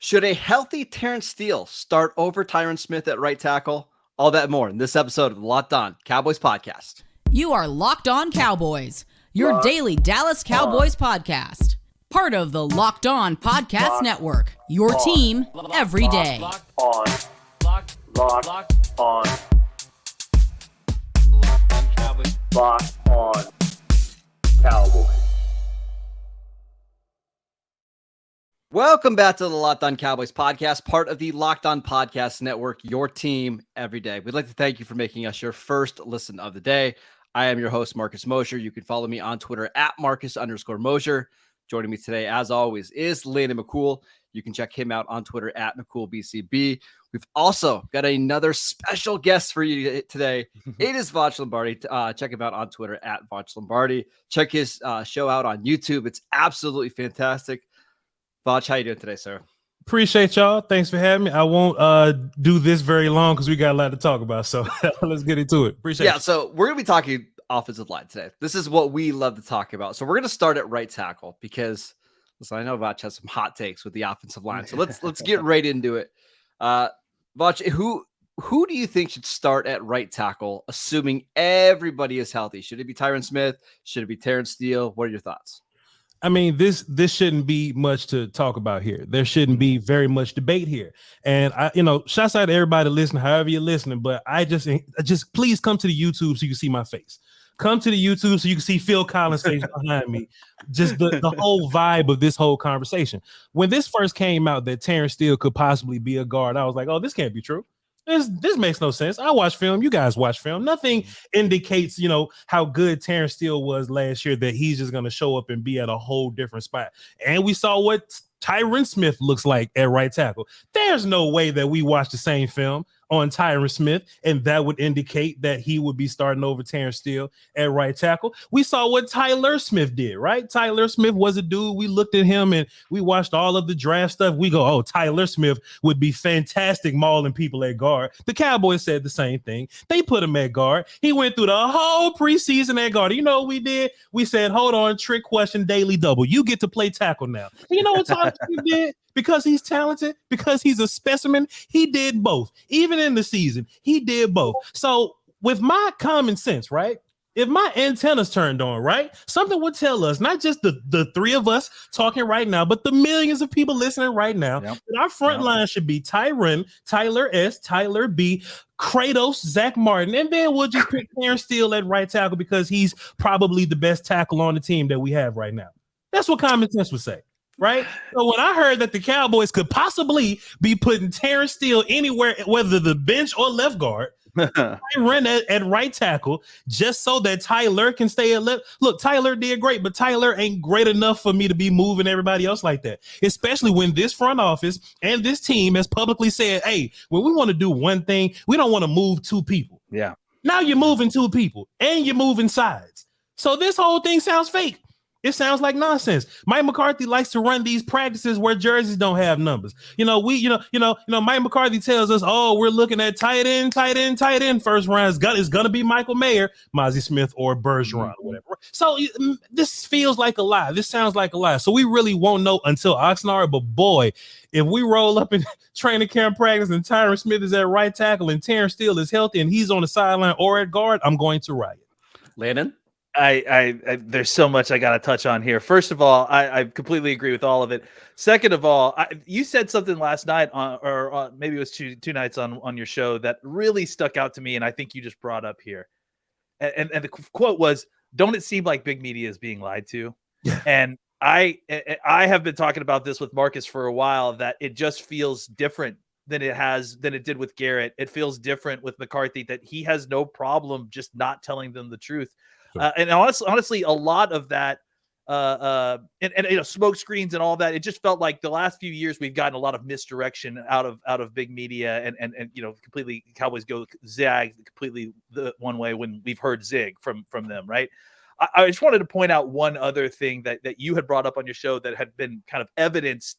Should a healthy Terrence Steele start over Tyron Smith at right tackle? All that more in this episode of the Locked On Cowboys podcast. You are Locked On Cowboys, your daily Dallas Cowboys podcast. Part of the Locked On Podcast Network, your team every day. Locked on Cowboys. Locked on Cowboys. Welcome back to the Locked On Cowboys podcast, part of the Locked On Podcast Network, your team every day. We'd like to thank you for making us your first listen of the day. I am your host, Marcus Mosher. You can follow me on Twitter at Marcus_Mosher. Joining me today, as always, is Landon McCool. You can check him out on Twitter at McCoolBCB. We've also got another special guest for you today. It is Voch Lombardi. Check him out on Twitter at Voch Lombardi. Check his show out on YouTube. It's absolutely fantastic. Voch, how you doing today, sir? Appreciate y'all. Thanks for having me. I won't do this very long because we got a lot to talk about. So let's get into it. Appreciate it. So we're going to be talking offensive line today. This is what we love to talk about. So we're going to start at right tackle because, listen, I know Voch has some hot takes with the offensive line. So let's get right into it. Voch, who do you think should start at right tackle, assuming everybody is healthy? Should it be Tyron Smith? Should it be Terrence Steele? What are your thoughts? I mean, this shouldn't be much to talk about here. There shouldn't be very much debate here. And shouts out to everybody listening, however you're listening. But I just please come to the YouTube so you can see my face. Come to the YouTube so you can see Phil Collins' face behind me. Just the whole vibe of this whole conversation. When this first came out that Terrence Steele could possibly be a guard, I was like, oh, this can't be true. This makes no sense. I watch film. You guys watch film. Nothing indicates, how good Terrence Steele was last year that he's just going to show up and be at a whole different spot. And we saw what Tyron Smith looks like at right tackle. There's no way that we watched the same film on Tyron Smith and that would indicate that he would be starting over Terrence Steele at right tackle. We saw what Tyler Smith did, right? Tyler Smith was a dude. We looked at him and we watched all of the draft stuff. We go, oh, Tyler Smith would be fantastic mauling people at guard. The Cowboys said the same thing. They put him at guard. He went through the whole preseason at guard. You know what we did? We said, hold on, trick question, daily double. You get to play tackle now. You know what Tyler Smith did? Because he's talented, because he's a specimen, he did both. Even in the season, he did both. So with my common sense, right? If my antennas turned on, right? Something would tell us, not just the three of us talking right now, but the millions of people listening right now, that our front line should be Tyron, Tyler S, Tyler B, Kratos, Zach Martin, and then we'll just pick Terrence Steele at right tackle because he's probably the best tackle on the team that we have right now. That's what common sense would say. Right. So when I heard that the Cowboys could possibly be putting Terrence Steele anywhere, whether the bench or left guard, I ran at right tackle just so that Tyler can stay at left. Look, Tyler did great, but Tyler ain't great enough for me to be moving everybody else like that, especially when this front office and this team has publicly said, hey, when we want to do one thing, we don't want to move two people. Yeah. Now you're moving two people and you're moving sides. So this whole thing sounds fake. It sounds like nonsense. Mike McCarthy likes to run these practices where jerseys don't have numbers. Mike McCarthy tells us, oh, we're looking at tight end. First round is gonna be Michael Mayer, Mozzie Smith, or Bergeron, or whatever. So this feels like a lie. This sounds like a lie. So we really won't know until Oxnard. But boy, if we roll up in training camp practice and Tyron Smith is at right tackle and Terrence Steele is healthy and he's on the sideline or at guard, I'm going to riot. Landon? I there's so much I got to touch on here. First of all, I completely agree with all of it. Second of all, you said something last night or maybe it was two nights on your show that really stuck out to me, and I think you just brought up here. And the quote was, "Don't it seem like big media is being lied to?" Yeah. And I have been talking about this with Marcus for a while, that it just feels different than it did with Garrett. It feels different with McCarthy, that he has no problem just not telling them the truth. And honestly, a lot of that, smoke screens and all that, it just felt like the last few years we've gotten a lot of misdirection out of big media, and completely Cowboys go zag completely the one way when we've heard zig from them, right? I just wanted to point out one other thing that you had brought up on your show that had been kind of evidence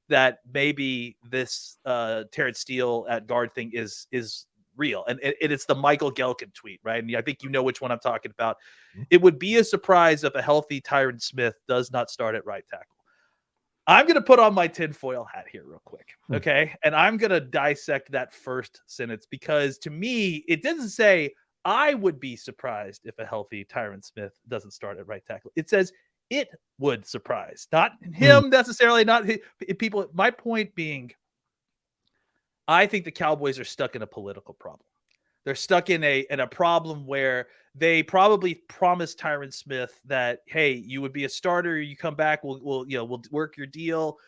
that maybe this Terrence Steele at guard thing is real. And it's the Michael Gelkin tweet, right? And I think you know which one I'm talking about. It would be a surprise if a healthy Tyron Smith does not start at right tackle. I'm going to put on my tinfoil hat here real quick. Okay. And I'm going to dissect that first sentence because to me, it doesn't say I would be surprised if a healthy Tyron Smith doesn't start at right tackle. It says it would surprise, not him necessarily, not people. My point being, I think the Cowboys are stuck in a political problem. They're stuck in a problem where they probably promised Tyron Smith that, hey, you would be a starter. You come back, we'll work your deal.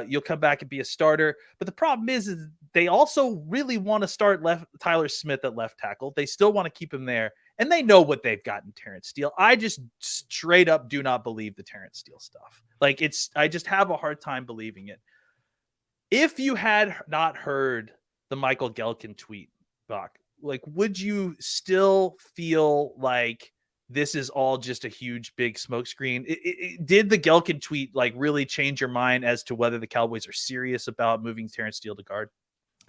You'll come back and be a starter. But the problem is they also really want to start Tyler Smith at left tackle. They still want to keep him there, and they know what they've got in Terrence Steele. I just straight up do not believe the Terrence Steele stuff. I just have a hard time believing it. If you had not heard the Michael Gehlken tweet, Voch, would you still feel like this is all just a huge, big smokescreen? Did the Gehlken tweet really change your mind as to whether the Cowboys are serious about moving Terrence Steele to guard?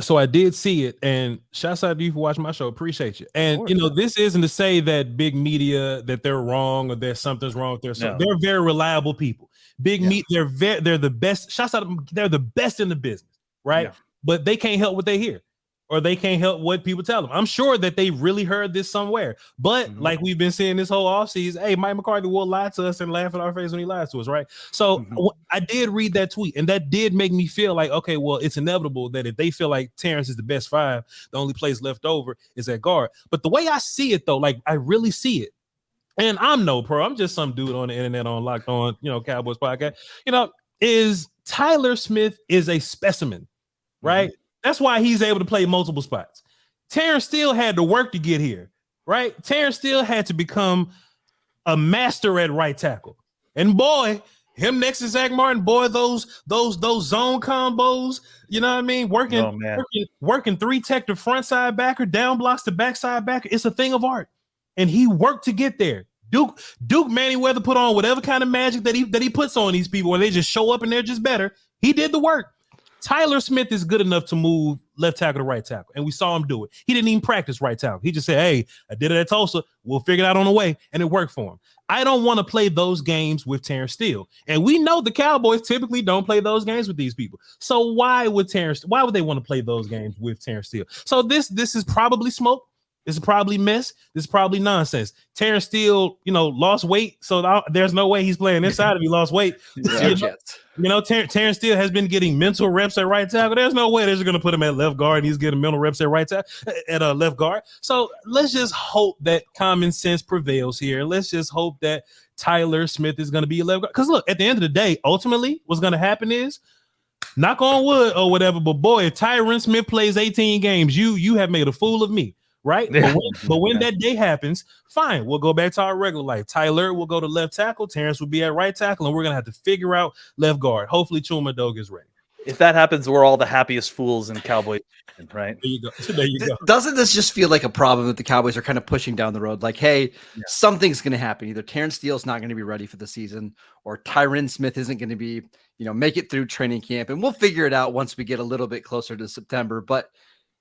So I did see it, and shouts out to you for watching my show. Appreciate you. And this isn't to say that big media that they're wrong or there's something's wrong with their stuff. They're very reliable people. Big media, they're the best. Shouts out to them. They're the best in the business, right? Yeah. But they can't help what they hear. Or they can't help what people tell them. I'm sure that they really heard this somewhere. But like we've been seeing this whole offseason, hey, Mike McCarthy will lie to us and laugh in our face when he lies to us, right? So I did read that tweet, and that did make me feel like, okay, well, it's inevitable that if they feel like Terrence is the best five, the only place left over is at guard. But the way I see it, though, I really see it. And I'm no pro. I'm just some dude on the internet on Locked On, Cowboys podcast, is Tyler Smith is a specimen, right? That's why he's able to play multiple spots. Terrence Steele had to work to get here, right? Terrence Steele had to become a master at right tackle. And boy, him next to Zach Martin, boy, those zone combos, you know what I mean? Working three tech to front side backer, down blocks to backside backer. It's a thing of art. And he worked to get there. Duke Manyweather put on whatever kind of magic that he puts on these people, where they just show up and they're just better. He did the work. Tyler Smith is good enough to move left tackle to right tackle, and we saw him do it. He didn't even practice right tackle. He just said, hey, I did it at Tulsa. We'll figure it out on the way, and it worked for him. I don't want to play those games with Terrence Steele, and we know the Cowboys typically don't play those games with these people. So why would they want to play those games with Terrence Steele? So this is probably smoke. This is probably mess. This is probably nonsense. Terrence Steele, lost weight, so there's no way he's playing inside if he lost weight. Terrence Steele has been getting mental reps at right tackle. There's no way they're just going to put him at left guard and he's getting mental reps at right tackle at left guard. So let's just hope that common sense prevails here. Let's just hope that Tyler Smith is going to be a left guard. Because look, at the end of the day, ultimately, what's going to happen is, knock on wood or whatever, but boy, if Tyron Smith plays 18 games, you have made a fool of me. Right. But when that day happens, fine. We'll go back to our regular life. Tyler will go to left tackle. Terrence will be at right tackle. And we're going to have to figure out left guard. Hopefully Chuma Dog is ready. If that happens, we're all the happiest fools in Cowboys, right? There you go. Doesn't this just feel like a problem that the Cowboys are kind of pushing down the road? Like, hey, something's going to happen. Either Terrence Steele's not going to be ready for the season, or Tyron Smith isn't going to be, make it through training camp. And we'll figure it out once we get a little bit closer to September. But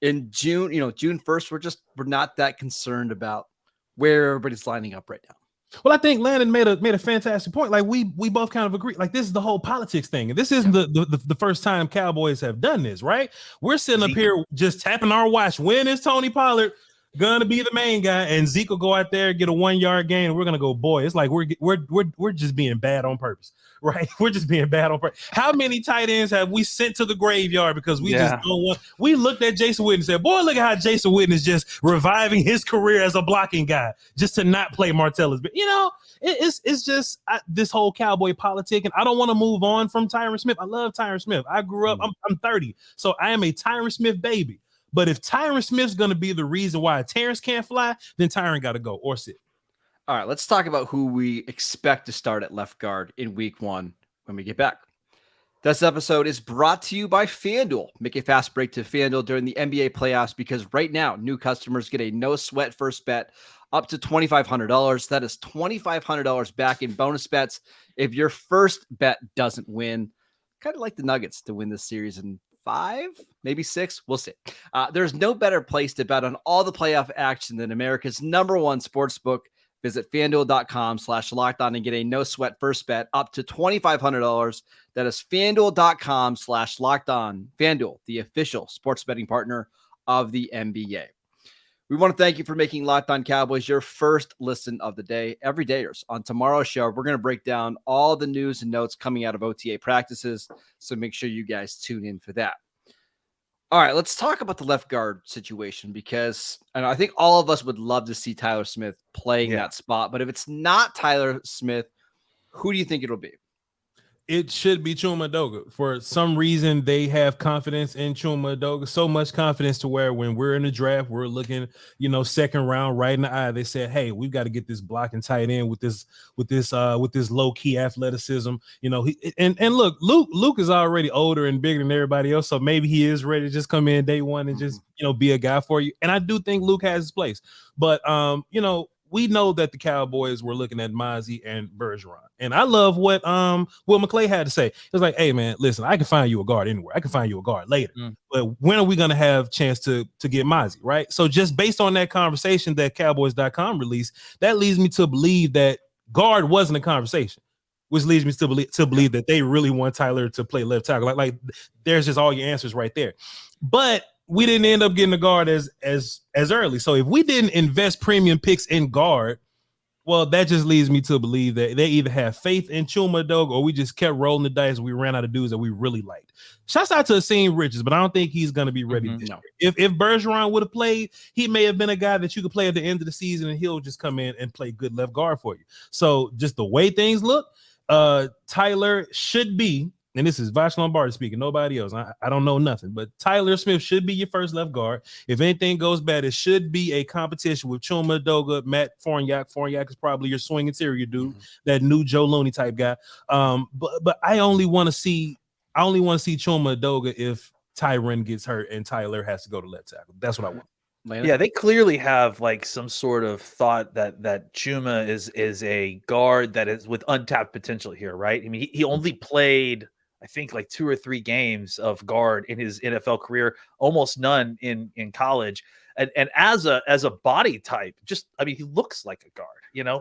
in June, June 1st, we're not that concerned about where everybody's lining up right now. Well, I think Landon made a fantastic point. Like we both kind of agree. Like this is the whole politics thing, and this isn't the first time Cowboys have done this, right? We're sitting up here just tapping our watch. When is Tony Pollard gonna be the main guy? And Zeke will go out there, get a 1 yard gain, and we're gonna go, boy. It's like we're just being bad on purpose, right? We're just being bad on purpose. How many tight ends have we sent to the graveyard because we just don't want? We looked at Jason Witten and said, boy, look at how Jason Witten is just reviving his career as a blocking guy just to not play Martellus. But it's just this whole Cowboy politic, and I don't want to move on from Tyron Smith. I love Tyron Smith. I grew up. I'm 30, so I am a Tyron Smith baby. But if Tyron Smith's going to be the reason why Terrence can't fly, then Tyron got to go or sit. All right, let's talk about who we expect to start at left guard in week 1 when we get back. This episode is brought to you by FanDuel. Make a fast break to FanDuel during the NBA playoffs because right now, new customers get a no-sweat first bet up to $2,500. That is $2,500 back in bonus bets if your first bet doesn't win. Kind of like the Nuggets to win this series in 5, maybe 6. We'll see. There's no better place to bet on all the playoff action than America's #1 sportsbook, Visit FanDuel.com/lockedon and get a no sweat first bet up to $2,500. That is FanDuel.com/lockedon. FanDuel, the official sports betting partner of the NBA. We want to thank you for making Locked On Cowboys your first listen of the day. Every dayers. On tomorrow's show, we're going to break down all the news and notes coming out of OTA practices. So make sure you guys tune in for that. All right, let's talk about the left guard situation, because I think all of us would love to see Tyler Smith playing that spot. But if it's not Tyler Smith, who do you think it'll be? It should be Chuma Edoga. For some reason, they have confidence in Chuma Edoga, so much confidence to where when we're in the draft, we're looking, second round, right in the eye. They said, "Hey, we've got to get this blocking tight end with this low key athleticism." And look, Luke is already older and bigger than everybody else, so maybe he is ready to just come in day one and just be a guy for you. And I do think Luke has his place, but we know that the Cowboys were looking at Mozzie and Bergeron. And I love what Will McClay had to say. It was like, hey, man, listen, I can find you a guard anywhere. I can find you a guard later. But when are we going to have a chance to get Mozzie, right? So just based on that conversation that Cowboys.com released, that leads me to believe that guard wasn't a conversation, which leads me to believe that they really want Tyler to play left tackle. Like there's just all your answers right there. But we didn't end up getting a guard as early. So if we didn't invest premium picks in guard, well, that just leads me to believe that they either have faith in Chuma Edoga or we just kept rolling the dice and we ran out of dudes that we really liked. Shouts out to Asim Richards, but I don't think he's going to be ready this year. If Bergeron would have played, he may have been a guy that you could play at the end of the season and he'll just come in and play good left guard for you. So just the way things look, Tyler should be, and this is Voch Lombardi speaking, nobody else. I don't know nothing, but Tyler Smith should be your first left guard. If anything goes bad, it should be a competition with Chuma Edoga, Matt Farniok. Farniok is probably your swing interior dude, that new Joe Looney type guy. But I only want to see Chuma Edoga if Tyron gets hurt and Tyler has to go to left tackle. That's what I want. Landon? Yeah, they clearly have like some sort of thought that Chuma is a guard that is with untapped potential here, right? I mean, he only played, I think, like 2 or 3 games of guard in his NFL career, almost none in college. And as a body type, he looks like a guard.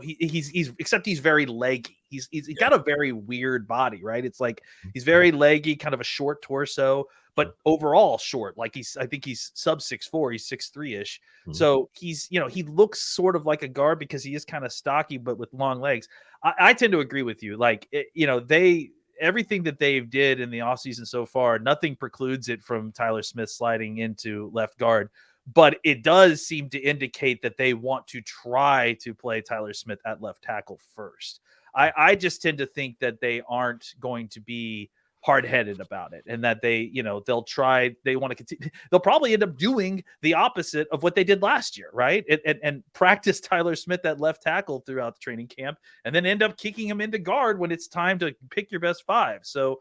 He's except he's very leggy. He's got a very weird body, right? It's like he's very leggy, kind of a short torso, but overall short. Like I think he's sub 6'4", he's 6'3"-ish. So he's, he looks sort of like a guard because he is kind of stocky, but with long legs. I tend to agree with you. Like, everything that they've did in the offseason so far, nothing precludes it from Tyler Smith sliding into left guard. But it does seem to indicate that they want to try to play Tyler Smith at left tackle first. I just tend to think that they aren't going to be hard-headed about it, and that they'll try. They want to continue. They'll probably end up doing the opposite of what they did last year, right? And practice Tyler Smith at left tackle throughout the training camp, and then end up kicking him into guard when it's time to pick your best 5. So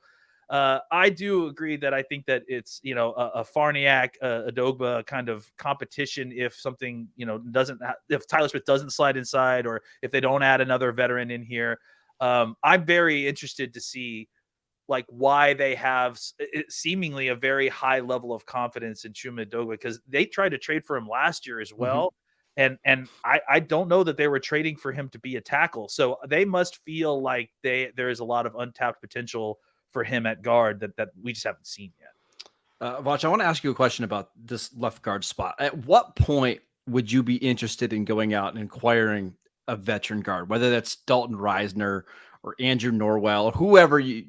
I do agree that I think that it's a Farniok, Edoga kind of competition if something if Tyler Smith doesn't slide inside, or if they don't add another veteran in here. I'm very interested to see like why they have seemingly a very high level of confidence in Chuma Edoga, because they tried to trade for him last year as well. And I don't know that they were trading for him to be a tackle. So they must feel like there is a lot of untapped potential for him at guard that we just haven't seen yet. Voch, I want to ask you a question about this left guard spot. At what point would you be interested in going out and acquiring a veteran guard, whether that's Dalton Reisner or Andrew Norwell or whoever you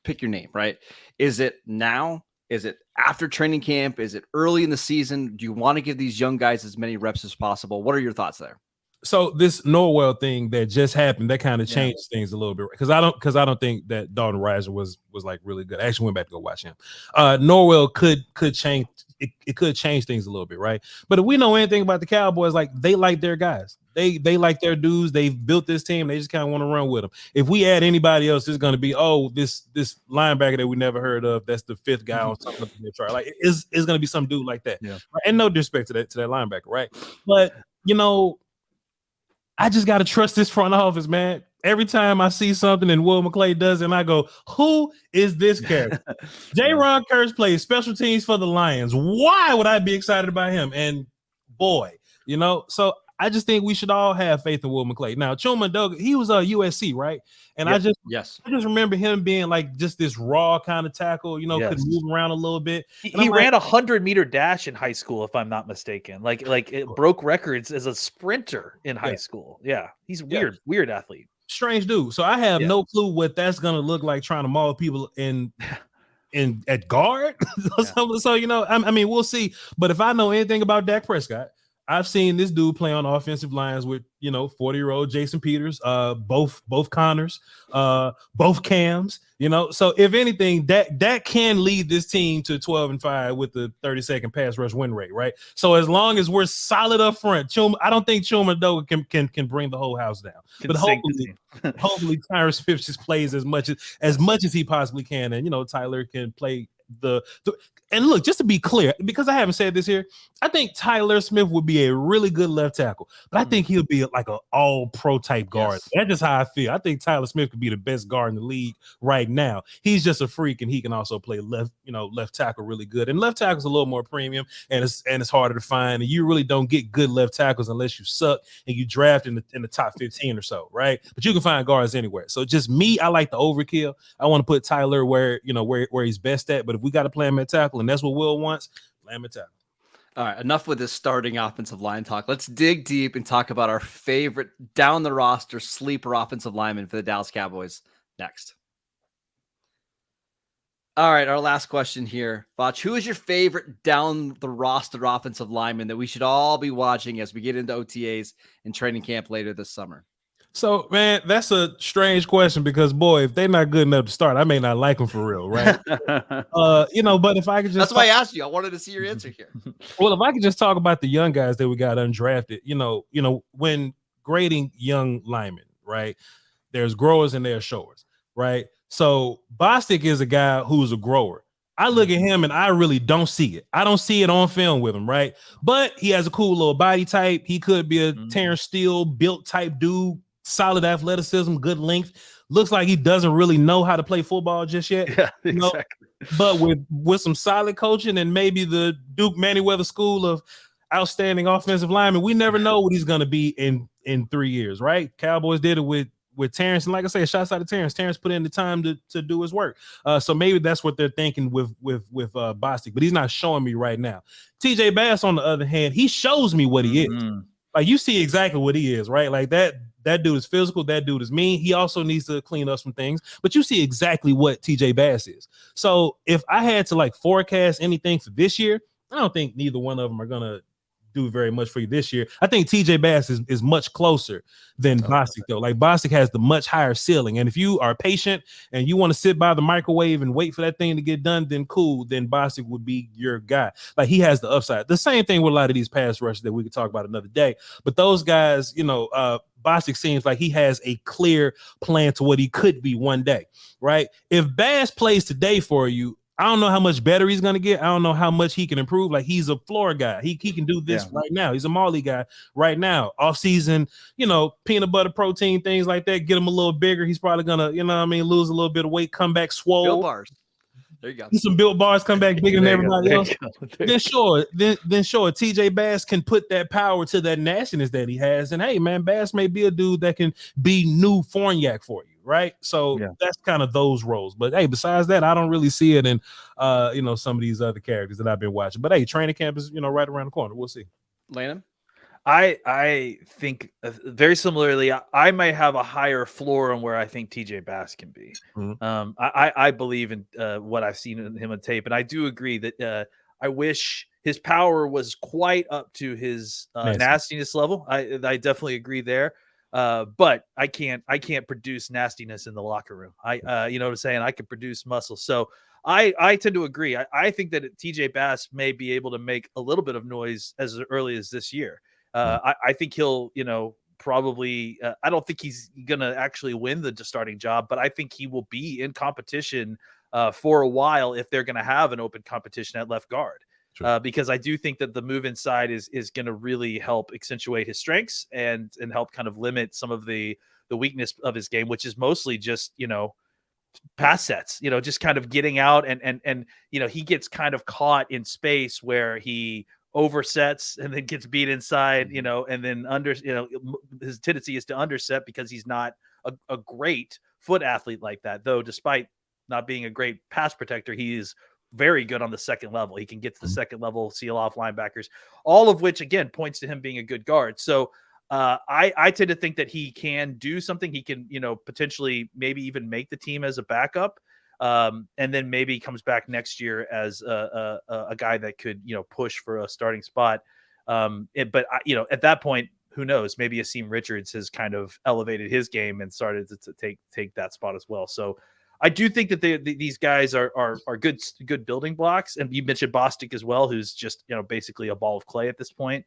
pick your name, right? Is it now? Is it after training camp? Is it early in the season? Do you want to give these young guys as many reps as possible? What are your thoughts there? So this Norwell thing that just happened, that kind of changed things a little bit, because I don't think that Dalton Reisner was like really good. I actually went back to go watch him. Norwell could change. It could change things a little bit, right? But if we know anything about the Cowboys, like they like their guys. They like their dudes. They've built this team. They just kind of want to run with them. If we add anybody else, it's going to be, this linebacker that we never heard of. That's the 5th guy on something. Like it's going to be some dude like that. Yeah. And no disrespect to that linebacker, right? But I just got to trust this front office, man. Every time I see something and Will McClay does it, and I go, who is this character? J-Ron Kurtz plays special teams for the Lions. Why would I be excited about him? And boy, so I just think we should all have faith in Will McClay. Now, Chuma Doga, he was USC, right? And Yep. I just Yes. remember him being like just this raw kind of tackle, you know, Yes. could move around a little bit. He ran a 100-meter dash in high school, if I'm not mistaken. Like it broke records as a sprinter in high school. Yeah, he's weird athlete. Strange dude. So I have no clue what that's gonna look like trying to maul people in at guard. So you know, I mean, we'll see. But if I know anything about Dak Prescott, I've seen this dude play on offensive lines with 40-year-old Jason Peters, both Connors, both Cams. So if anything, that can lead this team to 12-5 with the 32nd pass rush win rate, right? So as long as we're solid up front, I don't think Chuma Doga can bring the whole house down. But hopefully Tyrus Phipps just plays as much as he possibly can, and Tyler can play and look, just to be clear, because I haven't said this here, I think Tyler Smith would be a really good left tackle, but I think he'll be like an all-pro type guard. Yes. That's just how I feel. I think Tyler Smith could be the best guard in the league right now. He's just a freak, and he can also play left tackle really good. And left tackle's a little more premium, and it's harder to find. And you really don't get good left tackles unless you suck and you draft in the top 15 or so, right? But you can find guards anywhere. So just me, I like the overkill. I want to put Tyler where he's best at. But if we got to play him at tackle, and that's what Will wants, play him at tackle. All right, enough with this starting offensive line talk. Let's dig deep and talk about our favorite down the roster sleeper offensive lineman for the Dallas Cowboys next. All right, our last question here. Voch, who is your favorite down the roster offensive lineman that we should all be watching as we get into OTAs and training camp later this summer? So, man, that's a strange question because, boy, if they're not good enough to start, I may not like them for real, right? But if I could just... That's why I asked you. I wanted to see your answer here. Well, if I could just talk about the young guys that we got undrafted, when grading young linemen, right, there's growers and there's showers, right? So Bostic is a guy who's a grower. I look at him and I really don't see it. I don't see it on film with him, right? But he has a cool little body type. He could be a Terrence Steele built type dude. Solid athleticism, good length. Looks like he doesn't really know how to play football just yet. Yeah, exactly. But with some solid coaching and maybe the Duke Manyweather School of outstanding offensive linemen, we never know what he's going to be in 3 years, right? Cowboys did it with Terrence, and like I say, shots out of Terrence. Terrence put in the time to do his work. So maybe that's what they're thinking with Bostic, but he's not showing me right now. TJ Bass, on the other hand, he shows me what he is. Like, you see exactly what he is, right? Like that dude is physical. That dude is mean. He also needs to clean up some things, but you see exactly what TJ Bass is. So if I had to forecast anything for this year, I don't think neither one of them are going to do very much for you this year. I think TJ Bass is much closer than Bostic, though. Like, Bostic has the much higher ceiling. And if you are patient and you want to sit by the microwave and wait for that thing to get done, then cool. Then Bostic would be your guy. Like, he has the upside. The same thing with a lot of these pass rushers that we could talk about another day. But those guys, Bostic seems like he has a clear plan to what he could be one day, right? If Bass plays today for you, I don't know how much better he's going to get. I don't know how much he can improve. Like, he's a floor guy. He can do this right now. He's a Molly guy right now. Off season, peanut butter protein, things like that, get him a little bigger. He's probably going to, lose a little bit of weight, come back swole. Built bars. There you go. Some built bars, come back bigger than everybody else. Then sure, TJ Bass can put that power to that nastiness that he has. And hey, man, Bass may be a dude that can be new Fournier for you, right? So that's kind of those roles. But hey, besides that, I don't really see it in some of these other characters that I've been watching. But hey, training camp is right around the corner. We'll see. Landon? I think very similarly, I might have a higher floor on where I think TJ Bass can be. I believe in what I've seen in him on tape, and I do agree that I wish his power was quite up to his nastiness level. I definitely agree there. But I can't produce nastiness in the locker room. You know what I'm saying? I can produce muscle. So I tend to agree. I think that TJ Bass may be able to make a little bit of noise as early as this year. I think he'll, probably, I don't think he's going to actually win the starting job, but I think he will be in competition for a while if they're going to have an open competition at left guard. Because I do think that the move inside is going to really help accentuate his strengths and help kind of limit some of the weakness of his game, which is mostly just, pass sets, just kind of getting out and he gets kind of caught in space where he oversets and then gets beat inside, and then his tendency is to underset because he's not a great foot athlete like that. Though, despite not being a great pass protector, he is very good on the second level. He can get to the second level, seal off linebackers, all of which again points to him being a good guard. So I tend to think that he can do something. He can, potentially maybe even make the team as a backup. And then maybe comes back next year as a guy that could, push for a starting spot. But at that point, who knows? Maybe Asim Richards has kind of elevated his game and started to take that spot as well. So I do think that these guys are good building blocks. And you mentioned Bostic as well, who's just basically a ball of clay at this point.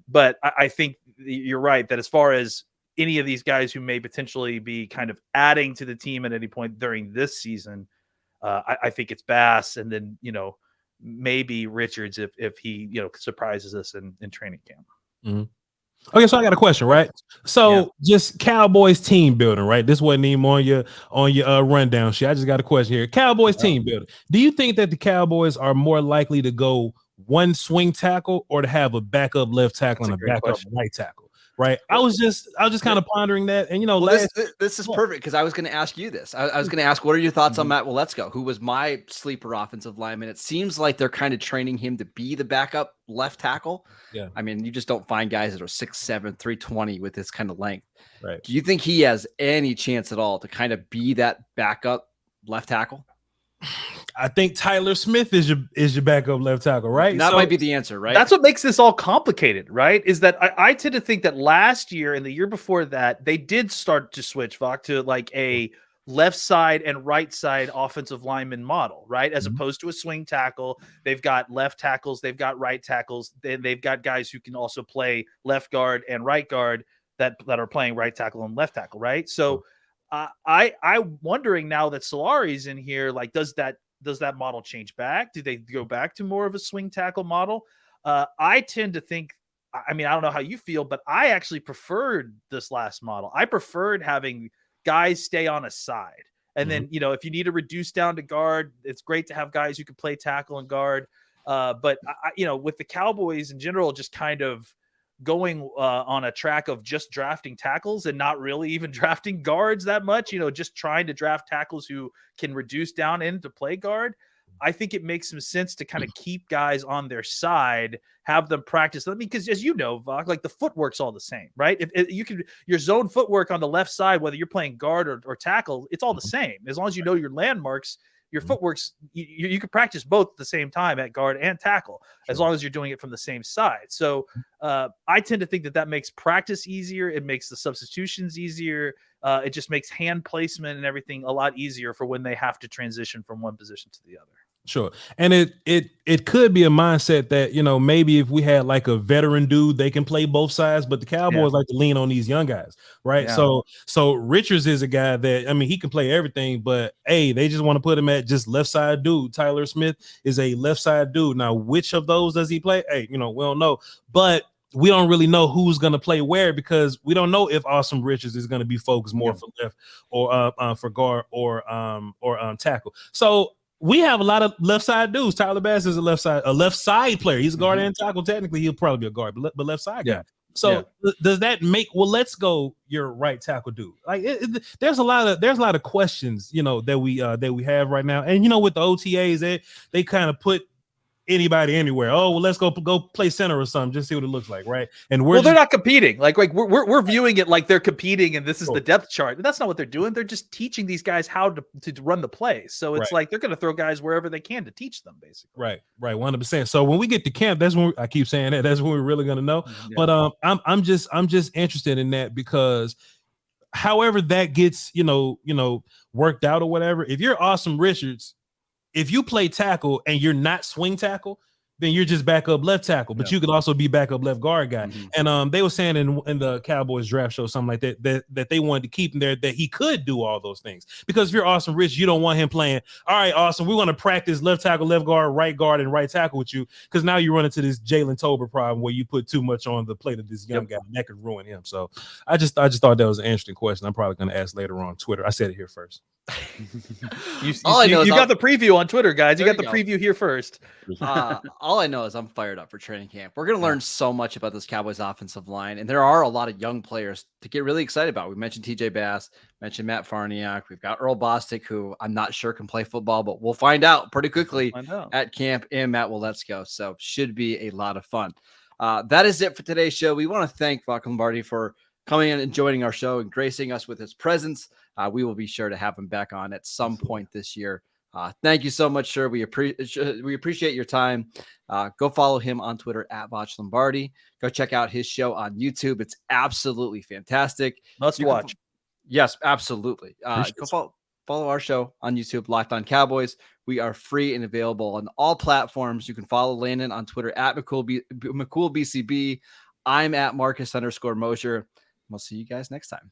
But I think you're right that as far as any of these guys who may potentially be kind of adding to the team at any point during this season, I think it's Bass, and then maybe Richards if he surprises us in training camp. Okay, so I got a question, right? So just Cowboys team building, right? This wasn't even on your rundown sheet. I just got a question here. Cowboys team building. Do you think that the Cowboys are more likely to go one swing tackle or to have a backup left tackle and a backup right tackle? Right. I was just kind of pondering that. And this is perfect because I was going to ask you this. I was going to ask, what are your thoughts on Matt Waletzko, who was my sleeper offensive lineman? It seems like they're kind of training him to be the backup left tackle. Yeah. I mean, you just don't find guys that are 6'7", 320 with this kind of length. Right. Do you think he has any chance at all to kind of be that backup left tackle? I think Tyler Smith is your backup left tackle, right? That might be the answer, right? That's what makes this all complicated, right? Is that I tend to think that last year and the year before that, they did start to switch, Voch, to like a left side and right side offensive lineman model, right? As opposed to a swing tackle. They've got left tackles, they've got right tackles, then they've got guys who can also play left guard and right guard that are playing right tackle and left tackle, right? So I'm wondering now that Solari's in here, like, does that model change back? Do they go back to more of a swing tackle model? I tend to think, I mean, I don't know how you feel, but I actually preferred this last model. I preferred having guys stay on a side. And then, if you need to reduce down to guard, it's great to have guys who can play tackle and guard. But with the Cowboys in general, just kind of going on a track of just drafting tackles and not really even drafting guards that much, just trying to draft tackles who can reduce down into play guard. I think it makes some sense to kind of keep guys on their side, have them practice. I mean, because as you know, Voch, like the footwork's all the same, right? If you can, your zone footwork on the left side, whether you're playing guard or tackle, it's all the same. As long as you know your landmarks, your footwork's, you can practice both at the same time at guard and tackle, as long as you're doing it from the same side. So I tend to think that makes practice easier. It makes the substitutions easier. It just makes hand placement and everything a lot easier for when they have to transition from one position to the other. Sure. And it could be a mindset that, maybe if we had like a veteran dude, they can play both sides, but the Cowboys like to lean on these young guys, right? Yeah. So Richards is a guy that, I mean, he can play everything, but hey, they just want to put him at just left side dude. Tyler Smith is a left side dude. Now, which of those does he play? Hey, we don't know, but we don't really know who's going to play where, because we don't know if Asim Richards is going to be focused more for left or for guard or tackle. So we have a lot of left side dudes. Tyler Bass is a left side player. He's a guard and tackle. Technically, he'll probably be a guard, but left side guy. So does that make? Well, let's go your right tackle dude. Like there's a lot of questions that we have right now, and with the OTAs, they kind of put anybody anywhere. Oh, well, let's go play center or something, just see what it looks like, right? And they're not competing. Like we're viewing it like they're competing, and this is the depth chart. And that's not what they're doing. They're just teaching these guys how to run the plays. So it's like they're going to throw guys wherever they can to teach them, basically. Right, 100%. So when we get to camp, that's when I keep saying that. That's when we're really going to know. Yeah. But I'm just interested in that, because however that gets worked out or whatever, if you're Asim Richards, if you play tackle and you're not swing tackle, then you're just backup left tackle, but you could also be backup left guard guy. And they were saying in the Cowboys draft show, something like that they wanted to keep him there, that he could do all those things. Because if you're Asim Rich, you don't want him playing, all right, Asim, we want to practice left tackle, left guard, and right tackle with you, because now you run into this Jalen Tolbert problem where you put too much on the plate of this young guy, and that could ruin him. So I just thought that was an interesting question. I'm probably going to ask later on Twitter. I said it here first. You All I know is got the preview on Twitter, guys. You There got the you go. preview here first. All I know is I'm fired up for training camp. We're going to learn so much about this Cowboys offensive line, and there are a lot of young players to get really excited about. We mentioned TJ Bass, mentioned Matt Farniak. We've got Earl Bostic, who I'm not sure can play football, but we'll find out pretty quickly at camp, and Matt Waletzko. So should be a lot of fun. That is it for today's show. We want to thank Voch Lombardi for coming in and joining our show and gracing us with his presence. We will be sure to have him back on at some point this year. Thank you so much, sir. We appreciate your time. Go follow him on Twitter at Voch Lombardi. Go check out his show on YouTube. It's absolutely fantastic. Must watch. Yes, absolutely. Go follow our show on YouTube, Locked On Cowboys. We are free and available on all platforms. You can follow Landon on Twitter at McCoolBCB. I'm at Marcus_Mosher. We'll see you guys next time.